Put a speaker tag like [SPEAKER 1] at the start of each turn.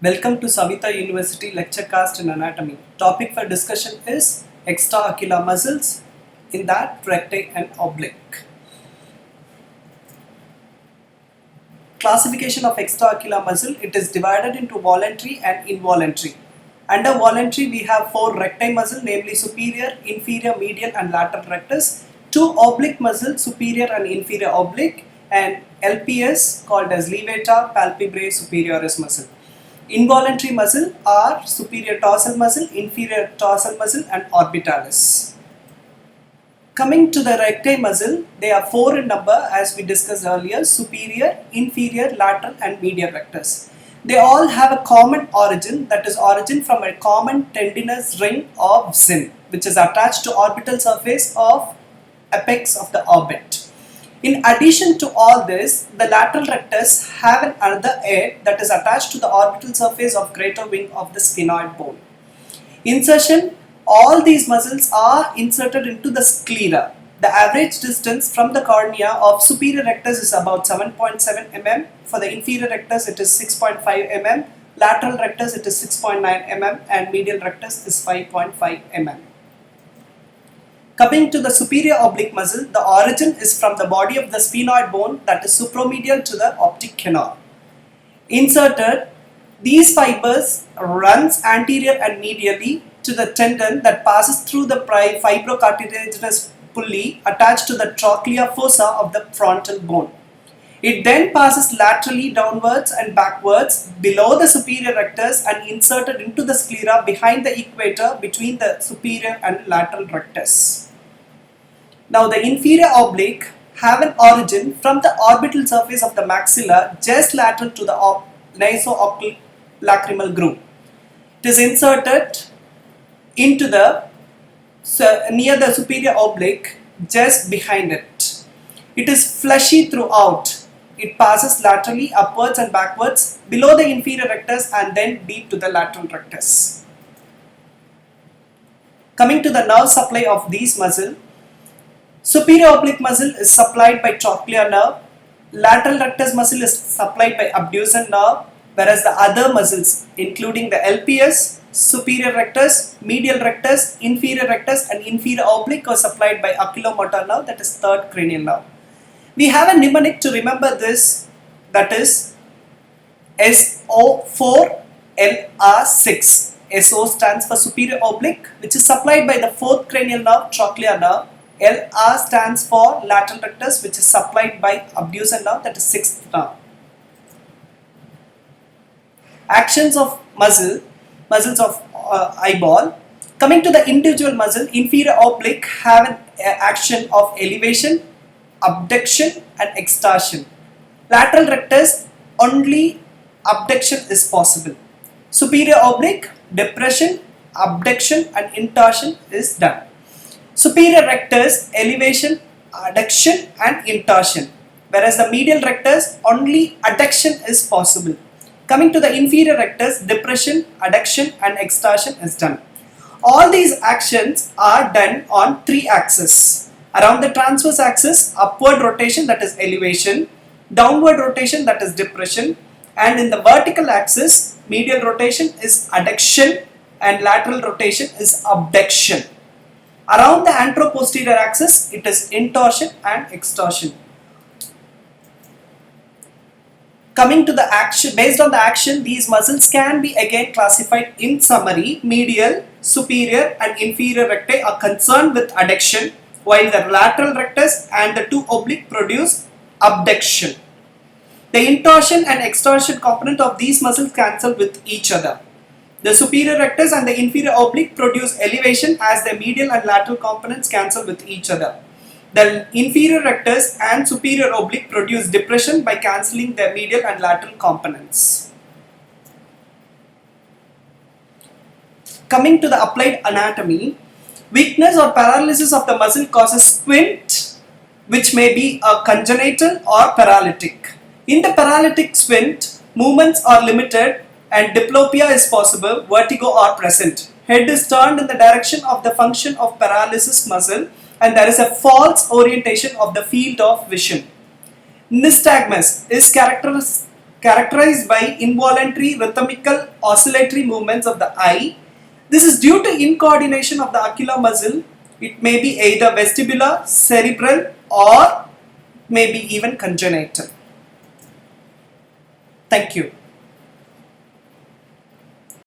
[SPEAKER 1] Welcome to Savita University Lecturecast in Anatomy. Topic for discussion is extraocular muscles, in that recti and oblique. Classification of extraocular muscle, it is divided into voluntary and involuntary. Under voluntary we have 4 recti muscle, namely superior, inferior, medial and lateral rectus, 2 oblique muscle, superior and inferior oblique, and LPS called as levator palpebrae superioris muscle. Involuntary muscle are superior dorsal muscle, inferior dorsal muscle and orbitalis. Coming to the recti muscle, they are 4 in number as we discussed earlier: superior, inferior, lateral and medial rectus. They all have a common origin, that is origin from a common tendinous ring of Zinn, which is attached to orbital surface of apex of the orbit. In addition to all this, the lateral rectus have another head that is attached to the orbital surface of greater wing of the sphenoid bone. Insertion: all these muscles are inserted into the sclera. The average distance from the cornea of superior rectus is about 7.7 mm. For the inferior rectus it is 6.5 mm. Lateral rectus it is 6.9 mm and medial rectus is 5.5 mm. Coming to the superior oblique muscle, the origin is from the body of the sphenoid bone, that is supromedial to the optic canal. Inserted, these fibers runs anterior and medially to the tendon that passes through the fibrocartilaginous pulley attached to the trochlea fossa of the frontal bone. It then passes laterally downwards and backwards below the superior rectus and inserted into the sclera behind the equator between the superior and lateral rectus. Now the inferior oblique have an origin from the orbital surface of the maxilla just lateral to the naso-lacrimal groove. It is inserted into the near the superior oblique just behind it. It is fleshy throughout. It passes laterally, upwards and backwards below the inferior rectus and then deep to the lateral rectus. Coming to the nerve supply of these muscles, superior oblique muscle is supplied by trochlear nerve, lateral rectus muscle is supplied by abducens nerve, whereas the other muscles including the LPS, superior rectus, medial rectus, inferior rectus and inferior oblique are supplied by oculomotor nerve, that is third cranial nerve. We have a mnemonic to remember this, that is SO4LR6. SO stands for superior oblique, which is supplied by the fourth cranial nerve, trochlear nerve. LR stands for lateral rectus, which is supplied by abducens nerve, that is sixth nerve. Actions of muscles of eyeball. Coming to the individual muscle, inferior oblique have an action of elevation, abduction and extorsion. Lateral rectus, only abduction is possible. Superior oblique, depression, abduction and intorsion is done. Superior rectus, elevation, adduction and intorsion, whereas the medial rectus, only adduction is possible. Coming to the inferior rectus, depression, adduction and extorsion is done. All these actions are done on 3 axes. Around the transverse axis, upward rotation, that is elevation, downward rotation, that is depression, and in the vertical axis, medial rotation is adduction and lateral rotation is abduction. Around the anteroposterior axis, it is intorsion and extorsion. Coming to the action, based on the action, these muscles can be again classified in summary. Medial, superior and inferior recti are concerned with adduction, while the lateral rectus and the 2 oblique produce abduction. The intorsion and extorsion component of these muscles cancel with each other. The superior rectus and the inferior oblique produce elevation as the medial and lateral components cancel with each other. The inferior rectus and superior oblique produce depression by cancelling their medial and lateral components. Coming to the applied anatomy, weakness or paralysis of the muscle causes squint, which may be a congenital or paralytic. In the paralytic squint, movements are limited and diplopia is possible, vertigo are present. Head is turned in the direction of the function of paralysis muscle and there is a false orientation of the field of vision. Nystagmus is characterized by involuntary rhythmical oscillatory movements of the eye. This is due to incoordination of the ocular muscle. It may be either vestibular, cerebral, or maybe even congenital. Thank you.